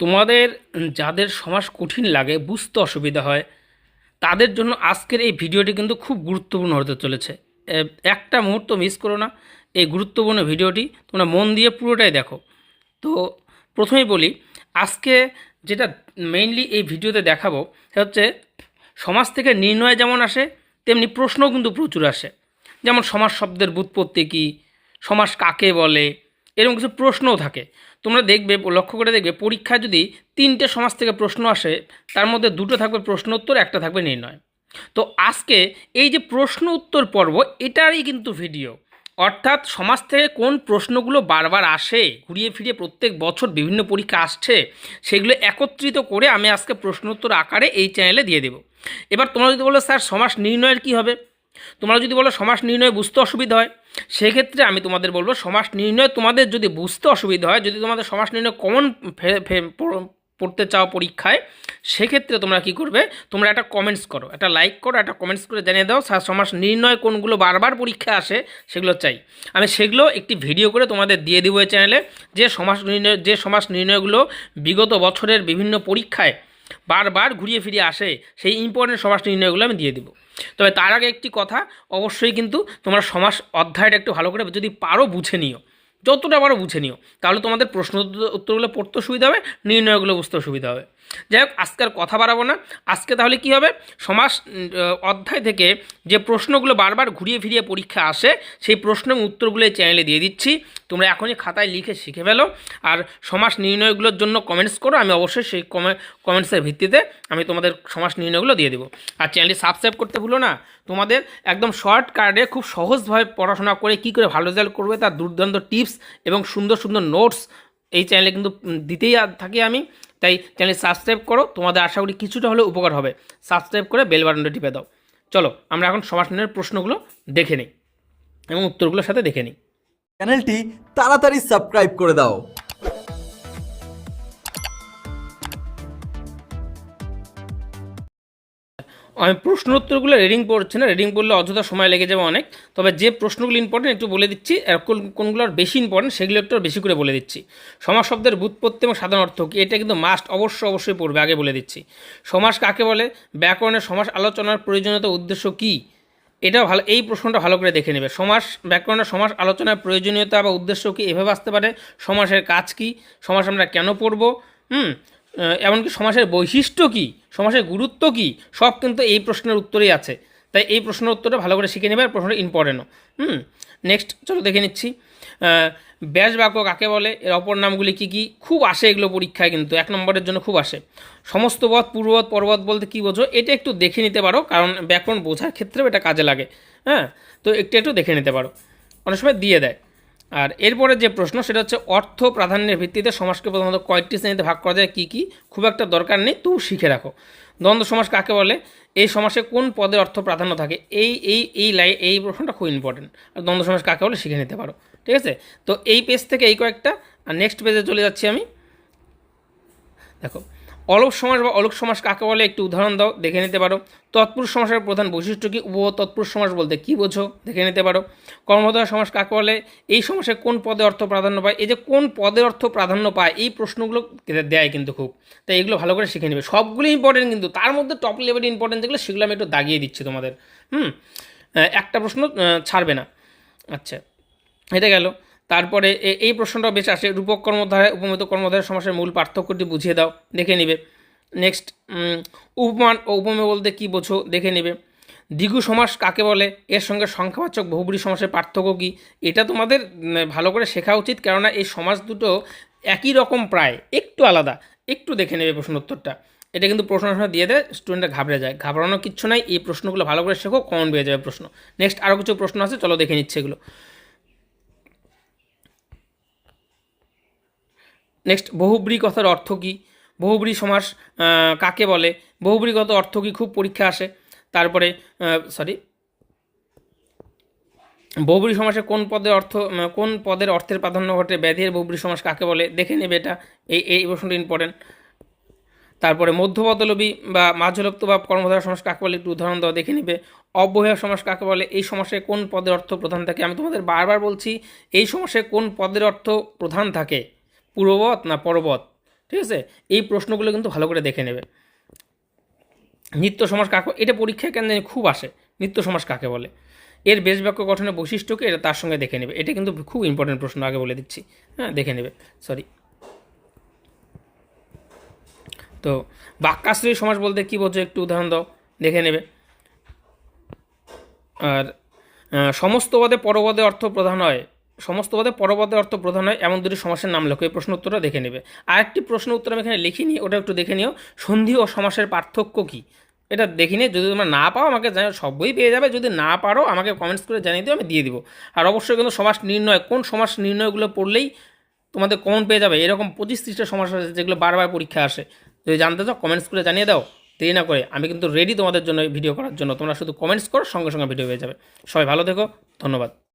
তোমাদের যাদের সমাস কঠিন লাগে, বুঝতে অসুবিধা হয়, তাদের জন্য আজকের এই ভিডিওটি কিন্তু খুব গুরুত্বপূর্ণ হতে চলেছে। একটা মুহূর্ত মিস করো না। এই গুরুত্বপূর্ণ ভিডিওটি তোমরা মন দিয়ে পুরোটাই দেখো। তো প্রথমেই বলি, আজকে যেটা মেইনলি এই ভিডিওতে দেখাবো সেটা হচ্ছে সমাজ থেকে নির্ণয় যেমন আসে, তেমনি প্রশ্নও কিন্তু প্রচুর আসে। যেমন সমাস শব্দের ব্যুৎপত্তি কী, সমাস কাকে বলে, এরকম কিছু প্রশ্নও থাকে। তোমরা দেখবে, লক্ষ্য করে দেখবে, পরীক্ষায় যদি 3টে সমাজ থেকে প্রশ্ন আসে, তার মধ্যে 2টো থাকবে প্রশ্ন উত্তর, একটা থাকবে নির্ণয়। তো আজকে এই যে প্রশ্ন উত্তর পর্ব, এটারই কিন্তু ভিডিও। অর্থাৎ সমাজ থেকে কোন প্রশ্নগুলো বারবার আসে, ঘুরিয়ে ফিরিয়ে প্রত্যেক বছর বিভিন্ন পরীক্ষা আসছে, সেগুলো একত্রিত করে আমি আজকে প্রশ্ন উত্তর আকারে এই চ্যানেলে দিয়ে দেবো। এবার তোমরা যদি বলো স্যার সমাস নির্ণয়ের কী হবে, তোমরা যদি বলো সমাস নির্ণয় বুঝতে অসুবিধা হয়, সেক্ষেত্রে আমি তোমাদের বলবো সমাস নির্ণয় তোমাদের যদি বুঝতে অসুবিধা হয়, যদি তোমাদের সমাস নির্ণয় কমন পড়তে চাও পরীক্ষায়, সেক্ষেত্রে তোমরা কি করবে, তোমরা একটা কমেন্টস করো, একটা লাইক করো, একটা কমেন্টস করে জানিয়ে দাও স্যার সমাস নির্ণয় কোনগুলো বারবার পরীক্ষায় আসে সেগুলো চাই। আমি সেগুলো একটি ভিডিও করে তোমাদের দিয়ে দেবো এই চ্যানেলে, যে সমাস নির্ণয়গুলো বিগত বছরের বিভিন্ন পরীক্ষায় বারবার ঘুরিয়ে ফিরিয়ে আসে, সেই ইম্পর্টেন্ট সমাস নির্ণয়গুলো আমি দিয়ে দেবো। তবে তার আগে একটি কথা, অবশ্যই কিন্তু তোমরা সমাস অধ্যায়টা একটু ভালো করে যদি পারো বুঝে নিও, যতটা পারো বুঝে নিও, তাহলে তোমাদের প্রশ্ন উত্তরগুলো পড়তে সুবিধা হবে, নির্ণয়গুলো বুঝতে সুবিধা হবে। যাই হোক, আজকের কথা বাড়াবো না। আজকে তাহলে কি হবে, সমাস অধ্যায় থেকে যে প্রশ্নগুলো বারবার ঘুরিয়ে ফিরিয়ে পরীক্ষা আসে, সেই প্রশ্নের উত্তরগুলো এই চ্যানেলে দিয়ে দিচ্ছি। তোমরা এখনই খাতায় লিখে শিখে ফেলো, আর সমাস নির্ণয়গুলোর জন্য কমেন্টস করো। আমি অবশ্যই সেই কমেন্টসের ভিত্তিতে আমি তোমাদের সমাস নির্ণয়গুলো দিয়ে দেবো। আর চ্যানেলটি সাবস্ক্রাইব করতে ভুলো না। তোমাদের একদম শর্টকাটে খুব সহজভাবে পড়াশোনা করে কী করে ভালো রেজাল্ট করবে তার দুর্দান্ত টিপস এবং সুন্দর সুন্দর নোটস এই চ্যানেলে কিন্তু দিতেই থাকি আমি। তাই চ্যানেল সাবস্ক্রাইব করো, তোমাদের আশা করি কিছুটা হলেও উপকার হবে। সাবস্ক্রাইব করে বেল বাটনটা টিপে দাও। চলো আমরা এখন সমাস নির্ণয়ের প্রশ্নগুলো দেখে নিই এবং উত্তরগুলোর সাথে দেখে নিই। চ্যানেলটি তাড়াতাড়ি সাবস্ক্রাইব করে দাও। আমি প্রশ্ন উত্তরগুলো রিডিং পড়ছি না, রিডিং পড়লে অযথা সময় লেগে যাবে অনেক। তবে যে প্রশ্নগুলো ইম্পর্টেন্ট একটু বলে দিচ্ছি, আর কোনগুলো বেশি ইম্পর্টেন্ট সেগুলো একটু বেশি করে বলে দিচ্ছি। সমাস শব্দের ব্যুৎপত্তি এবং সাধারণ অর্থ কী, এটা কিন্তু মাস্ট অবশ্যই পড়বে, আগে বলে দিচ্ছি। সমাস কাকে বলে, ব্যাকরণের সমাস আলোচনার প্রয়োজনীয়তা উদ্দেশ্য কী, এটা ভালো, এই প্রশ্নটা ভালো করে দেখে নেবে। সমাস ব্যাকরণের সমাস আলোচনার প্রয়োজনীয়তা বা উদ্দেশ্য কী, এভাবে আসতে পারে। সমাসের কাজ কী, সমাস আমরা কেন পড়ব, এমনকি সমাসের বৈশিষ্ট্য কী, সমাসের গুরুত্ব কী, সব কিন্তু এই প্রশ্নের উত্তরেই আছে। তাই এই প্রশ্নের উত্তরটা ভালো করে শিখে নেবে, আর প্রশ্নটা ইম্পর্টেন্টও। নেক্সট চলো দেখে নিচ্ছি। ব্যাস বাক্য কাকে বলে, এর অপর নামগুলি কী কী, খুব আসে এগুলো পরীক্ষায়, কিন্তু 1 নম্বরের জন্য খুব আসে। সমস্ত পদ পূর্ববৎ পরবৎ বলতে কী বোঝো, এটা একটু দেখে নিতে পারো, কারণ ব্যাকরণ বোঝার ক্ষেত্রেও এটা কাজে লাগে। তো একটু দেখে নিতে পারো, অনেক সময় দিয়ে দেয়। আর এরপরে যে প্রশ্ন সেটা হচ্ছে অর্থ প্রাধান্যের ভিত্তিতে সমাসকে প্রধানত কয়েকটি শ্রেণীতে ভাগ করা যায়, কী কী, খুব একটা দরকার নেই, তবু শিখে রাখো। দ্বন্দ্ব সমাস কাকে বলে, এই সমাসে কোন পদের অর্থ প্রাধান্য থাকে, এই প্রশ্নটা খুব ইম্পর্টেন্ট। আর দ্বন্দ্ব সমাস কাকে বলে শিখে নিতে পারো, ঠিক আছে। তো এই পেজ থেকে এই কয়েকটা, আর নেক্সট পেজে চলে যাচ্ছি আমি। দেখো, অলপ সমাস বা অলুক সমাস কাকে বলে, একটু উদাহরণ দাও, দেখে নিতে পারো। তৎপুরুষ সমাসের প্রধান বৈশিষ্ট্য কি, উভয় তৎপুরুষ সমাস বলতে কী বোঝো, দেখে নিতে পারো। কর্মধারয় সমাস কাকে বলে, এই সমাসে কোন পদে অর্থ প্রাধান্য পায়, এই যে কোন পদের অর্থ প্রাধান্য পায়, এই প্রশ্নগুলো দেয় কিন্তু খুব, তাই এগুলো ভালো করে শিখে নেবে। সবগুলো ইম্পর্টেন্ট, কিন্তু তার মধ্যে টপ লেভেল ইম্পর্টেন্ট যেগুলো সেগুলো আমি একটু দাগিয়ে দিচ্ছি তোমাদের। একটা প্রশ্ন ছাড়বে না। আচ্ছা, এটা গেল। তারপরে এই প্রশ্নটাও বেশ আসে, রূপক কর্মধারায় উপমিত কর্মধারায় সমাসের মূল পার্থক্যটি বুঝিয়ে দাও, দেখে নিবে। নেক্সট, উপমান ও উপমেয় বলতে কী বোঝো, দেখে নেবে। দ্বিগু সমাস কাকে বলে, এর সঙ্গে সংখ্যাবাচক বহুব্রী সমাসের পার্থক্য কী, এটা তোমাদের ভালো করে শেখা উচিত, কেননা এই সমাস দুটো একই রকম, প্রায় একটু আলাদা, একটু দেখে নেবে প্রশ্ন উত্তরটা। এটা কিন্তু প্রশ্ন দিয়ে দেয়, স্টুডেন্টরা ঘাবড়ে যায়, ঘাবড়ানোর কিচ্ছু নাই, এই প্রশ্নগুলো ভালো করে শেখো, কমন পেয়ে যাবে প্রশ্ন। নেক্সট আরও কিছু প্রশ্ন আছে, চলো দেখে নিচ্ছে এগুলো। নেক্সট, বহুব্রী কথার অর্থ কী, বহুব্রী সমাস কাকে বলে, বহুব্রীগত অর্থ কী, খুব পরীক্ষা আসে। তারপরে বহুব্রী সমাসে কোন পদের অর্থের প্রাধান্য ঘটে, ব্যাধির বহুব্রী সমাস কাকে বলে, দেখে নেবে এটা, এই প্রশ্নটা ইম্পর্টেন্ট। তারপরে মধ্যপদলোপী বা মাঝলোপ্ত বা কর্মধারয় সমাস কাকে বলে, একটু উদাহরণ দাও, দেখে নিবে। অব্যয় সমাস কাকে বলে, এই সমাসে কোন পদের অর্থ প্রধান থাকে, আমি তোমাদের বারবার বলছি এই সমাসে কোন পদের অর্থ প্রধান থাকে, পূর্ববৎ না পরবৎ, ঠিক আছে, এই প্রশ্নগুলো কিন্তু ভালো করে দেখে নেবে। নিত্য সমাস কাকে, এটা পরীক্ষায় কেন জানি খুব আসে, নিত্য সমাস কাকে বলে, এর বেশ বাক্য গঠনের বৈশিষ্ট্যকে এটা তার সঙ্গে দেখে নেবে। এটা কিন্তু খুব ইম্পর্টেন্ট প্রশ্ন, আগে বলে দিচ্ছি, হ্যাঁ দেখে নেবে। সরি, তো বাক্যাশ্রয়ী সমাস বলতে কী বোঝো একটু উদাহরণ দাও, দেখে নেবে। আর সমস্ত পদে পরপদে অর্থ প্রধান হয়, সমস্ত পদে পরপদে অর্থ প্রধান হয় এমন দুটি সমাসের নাম লেখো, এই প্রশ্ন উত্তরটা দেখে নেবে। আরেকটি প্রশ্ন উত্তর আমি এখানে লিখিনি, ওটা একটু দেখে নিও, সন্ধি ও সমাসের পার্থক্য কী, এটা দেখে নিয়ে যদি তোমরা না পাও আমাকে সব বই পেয়ে যাবে, যদি না পারো আমাকে কমেন্টস করে জানিয়ে দিও, আমি দিয়ে দিব। আর অবশ্যই কিন্তু সমাস নির্ণয়, কোন সমাস নির্ণয়গুলো পড়লেই তোমাদের কমন পেয়ে যাবে, এরকম 25-30টা সমাস আছে যেগুলো বারবার পরীক্ষা আসে, যদি জানতে চাও কমেন্টস করে জানিয়ে দাও, দেরি না করে। আমি কিন্তু রেডি তোমাদের জন্য ভিডিও করার জন্য, তোমরা শুধু কমেন্টস করো, সঙ্গে সঙ্গে ভিডিও পেয়ে যাবে। সবাই ভালো থেকো, ধন্যবাদ।